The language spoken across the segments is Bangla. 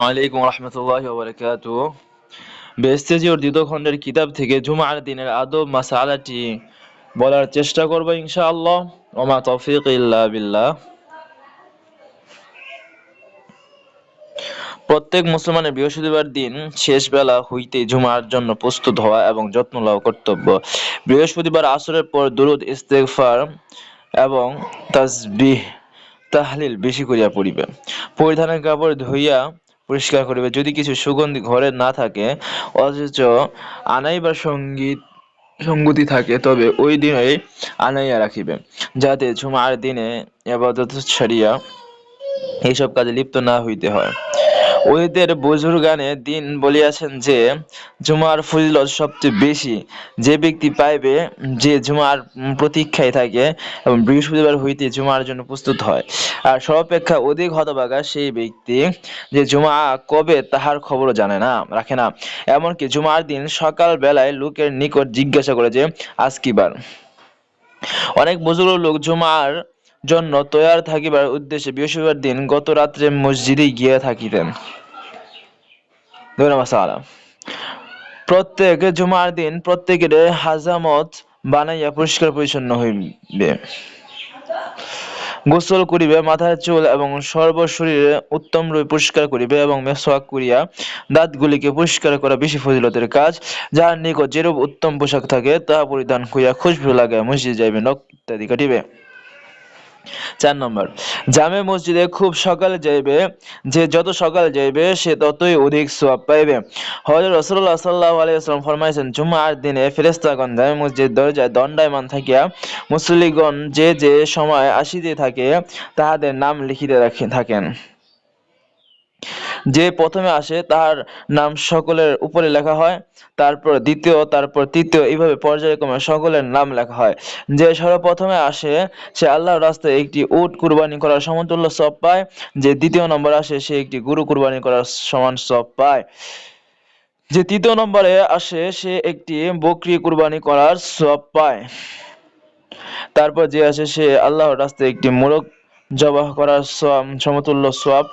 আলাইকুম রহমতুল্লাহি ওয়া বারাকাতুহু। বেহেশতের দ্বিতীয় খণ্ডের কিতাব থেকে জুমার দিনের আদব মাসআলাটি বলার চেষ্টা করব ইনশাআল্লাহ। ওয়া মা তৌফিক ইল্লা বিল্লাহ। প্রত্যেক মুসলমানের বৃহস্পতিবার দিন শেষ বেলা হইতে জুমার জন্য প্রস্তুত হওয়া এবং যত্ন লওয়া কর্তব্য। বৃহস্পতিবার আসরের পর দুরূদ, ইস্তেগফার এবং তাসবিহ তাহলিল বেশি করিয়া পড়িবে। পরিধানের কাপড় ধুইয়া পরিষ্কার করিবে। যদি কিছু সুগন্ধি ঘরে না থাকে, অথচ আনাইবার সঙ্গতি থাকে, তবে ওই দিনই আনাইয়া রাখিবে, যাতে জুমার দিনে ইবাদত ছাড়িয়া এইসব কাজে লিপ্ত না হইতে হয়। ওদের বুজুর্গানে দিন বলিয়াছেন যে, জুমার ফজিলত সবচেয়ে বেশি যে ব্যক্তি পাইবে, যে জুমার প্রতীক্ষায় থাকে এবং বৃহস্পতিবার হইতে জুমার জন্য প্রস্তুত হয়। আর সর্বাপেক্ষা অধিক হতভাগা সেই ব্যক্তি যে জুমা কবে তাহার খবরও রাখে না। এমনকি জুমার দিন সকাল বেলায় লোকের নিকট জিজ্ঞাসা করে যে, আজ কি বার। অনেক বুজুর্গ লোক জুমার জন্য তৈয়ার থাকিবার উদ্দেশ্যে বৃহস্পতিবার দিন গত রাত্রে মসজিদে গিয়া থাকিতেন। প্রত্যেক জুমার দিন প্রত্যেকের হাজামত বানাইয়া পরিষ্কার পরিচ্ছন্ন হইবে, গোসল করিবে, মাথার চুল এবং সর্বশরীরে উত্তমরূপে পরিষ্কার করিবে এবং মেসওয়াক করিয়া দাঁতগুলিকে পরিষ্কার করা বেশি ফজিলতের কাজ। যাহার নিকট যেরূপ উত্তম পোশাক থাকে, তাহা পরিধান করিয়া খুশবু লাগাইয়া মসজিদে যাইবে, নখ ইত্যাদি কাটিবে। 4 নম্বর, জামে মসজিদে খুব সকালে যাইবে। যে যত সকালে যাইবে সে ততই অধিক সওয়াব পাইবে। হযরত রাসূলুল্লাহ সাল্লাল্লাহু আলাইহি ওয়াসাল্লাম ফরমাইছেন, জুমআর দিনে ফেরেশতাগণ জামে মসজিদ দরজায় দণ্ডায়মান থাকিয়া মুসল্লিগণ যে যে সময় আসিতে থাকে তাহাদের নাম লিখিতে থাকেন। যে প্রথমে আসে তাহার নাম সকলের উপরে লেখা হয়, তারপর দ্বিতীয়, তারপর তৃতীয়, এইভাবে পর্যায়ক্রমে সকলের নাম লেখা হয়। যে সর্বপ্রথমে আসে সে আল্লাহর রাস্তায় একটি উট কুরবানি করার সমতুল্য সওয়াব পায়। যে দ্বিতীয় নম্বর আসে সে একটি গরু কুরবানি করার সমান সওয়াব পায়। যে তৃতীয় নম্বরে আসে সে একটি বকরি কুরবানি করার সওয়াব পায়। তারপর যে আসে সে আল্লাহর রাস্তায় একটি মোরগ জবাহ করার সমতুল্য সওয়াব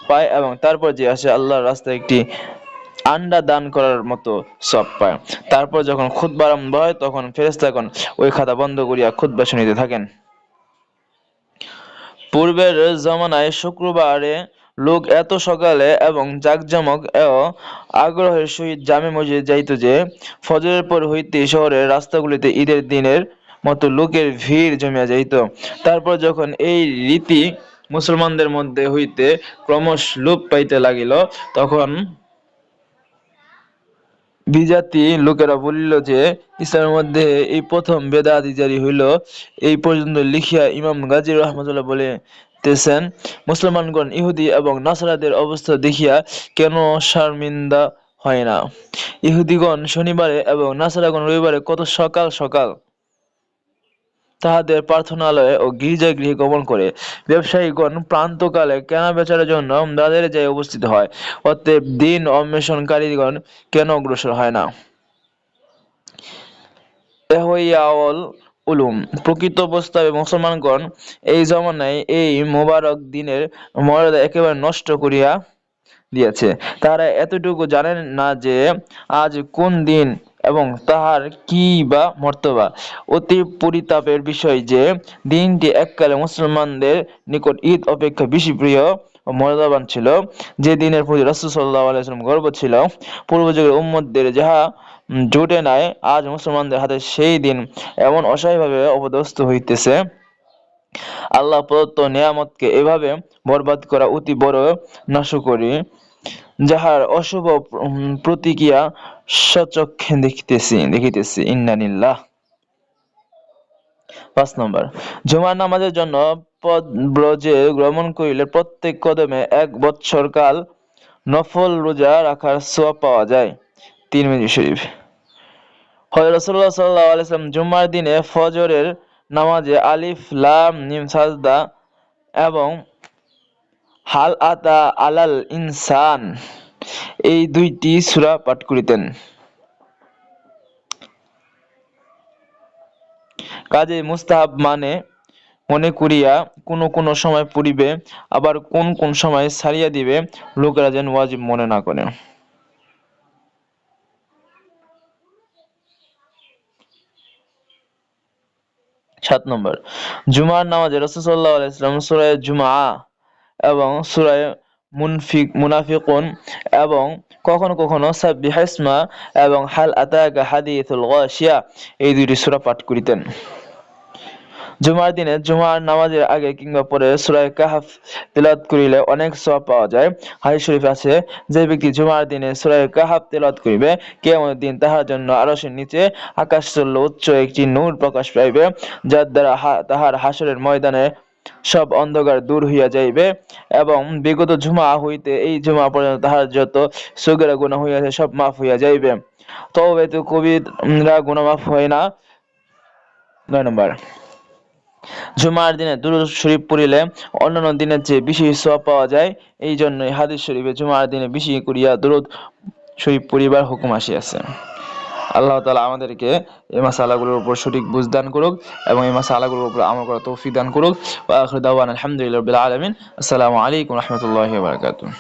পায়, এবং তারপর যে আসে আল্লাহর রাস্তায় একটি আন্ডা দান করার মতো সওয়াব পায়। তারপর যখন খুতবা আরম্ভ হয়, তখন ফেরেশতাগণ ওই খাতা বন্ধ করিয়া খুতবা শুনিতে থাকেন। পূর্বের জমানায় শুক্রবারে লোক এত সকালে এবং জাঁকজমক ও আগ্রহের সহিত জামে মসজিদে যাইত যে, ফজরের পর হইতে শহরের রাস্তাগুলিতে ঈদের দিনের মতো লোকের ভিড় জমিয়া যাইত। তারপর যখন এই রীতি মুসলমানদের মধ্যে হইতে ক্রমশ লোপ পাইতে লাগিল, তখন বিজাতি লোকেরা বলিল যে, ইসলামের মধ্যে এই প্রথম বেদাত জারি হইল। এই পর্যন্ত লিখিয়া ইমাম গাজী রাহমাতুল্লাহ বলিতেছেন, মুসলমানগণ ইহুদি এবং নাসারাদের অবস্থা দেখিয়া কেন শর্মিন্দা হয় না। ইহুদিগণ শনিবারে এবং নাসারাগণ রবিবারে কত সকাল সকাল তাহাদের প্রার্থনালয়ে ও গির্জাগৃহে গমন করে। ব্যবসায়ীগণ প্রান্তকালে কেনাবেচার জন্য বাজারে যাইয়া উপস্থিত হয়। অতএব দিন অন্বেষণকারীগণ কেন অগ্রসর হয় না? এহইয়াউল উলুম। প্রকৃত প্রস্তাবে মুসলমানগণ এই জমানায় এই মোবারক দিনের মর্যাদা একেবারে নষ্ট করিয়া দিয়াছে। তাহারা এতটুকু জানেন না যে আজ কোন দিন এবং তাহার কি বা মর্তবা। অতি পরিতাপের বিষয় যে দিনটি এককালে মুসলমানদের নিকট ঈদ অপেক্ষা বেশি প্রিয় ও মর্যাদাবান ছিল। যে দিনের প্রতি রাসূল সাল্লাল্লাহু আলাইহি ওয়াসাল্লাম গর্ব ছিল, পূর্বযুগের উম্মতদের যাহা জোটে নাই, আজ মুসলমানদের হাতে সেই দিন এমন অসহায়ভাবে অপদস্থ হইতেছে। আল্লাহ প্রদত্ত নেয়ামতকে এভাবে বরবাদ করা অতি বড় নাশকরি, যাহার অশুভ প্রতিক্রিয়া স্বচক্ষে দেখিতেছি। ইন্নালিল্লাহ। 5 নম্বর, জুমার নামাজের জন্য পদব্রজে গমন করিলে প্রত্যেক কদমে 1 বৎসর কাল নফল রোজা রাখার সওয়াব পাওয়া যায়। তিরমিজি শরীফ। হযরত রাসূলুল্লাহ সাল্লাল্লাহু আলাইহি ওয়াসাল্লাম জুমার দিনে ফজরের নামাজে আলিফ লাম মিম সাজদা এবং হাল আতা আলাল ইনসান এই 2টি সূরা পাঠ করিতেন। কাজেই মুস্তাহাব মানে মনে করিয়া কোন কোন সময় পড়িবে, আবার কোন কোন সময় ছাড়িয়া দিবে, লোকেরা যেন ওয়াজিব মনে না করে। 7 নম্বর, জুমার নামাজে রাসূল সাল্লাল্লাহু আলাইহি ওয়াসাল্লাম সূরা জুমআ এবং সূরা মুনাফিকুন এবং কখনো কখনো সাব্বিহিসমা এবং হাল আতাকা হাদিসুল গাশিয়া এই দুইটি সূরা পাঠ করিতেন। জুমার দিনে জুমার নামাজের আগে কিংবা পরে সূরা কাহফ তেলাওয়াত করিলে অনেক সওয়াব পাওয়া যায়। হাদিস শরীফে আছে, যে ব্যক্তি জুমার দিনে সূরা কাহফ তেলাওয়াত করিবে, কিয়ামতের দিন তাহার জন্য আরশের নিচে আকাশতুল্য উচ্চ একটি নূর প্রকাশ পাইবে, যার দ্বারা তাহার হাসরের ময়দানে সব অন্ধকার দূর হইয়া যাইবে এবং বিগত জুমা হইতে এই জুমা পর্যন্ত তাহার যত সগীরা গুনাহ হইয়াছে সব মাফ হইয়া যাইবে। তবে কবিরা গুনাহ মাফ হয় না। 9 নম্বর, জুমার দিনে দুরূদ শরীফ পড়িলে অন্যান্য দিনের চেয়ে বেশি সওয়াব পাওয়া যায়। এই জন্যই হাদিস শরীফে জুমার দিনে বেশি করিয়া দুরূদ শরীফ পড়িবার হুকুম আসিয়াছে। আল্লাহ তাআলা আমাদেরকে এই মাসালাগুলোর উপর সঠিক বুঝ দান করুক এবং এই মাসালাগুলোর উপর আমল করার তৌফিক দান করুক। ওয়া আখিরু দাওয়ানা আলহামদুলিল্লাহি রাব্বিল আলামিন। আসসালামু আলাইকুম ওয়া রাহমাতুল্লাহি ওয়া বারাকাতুহু।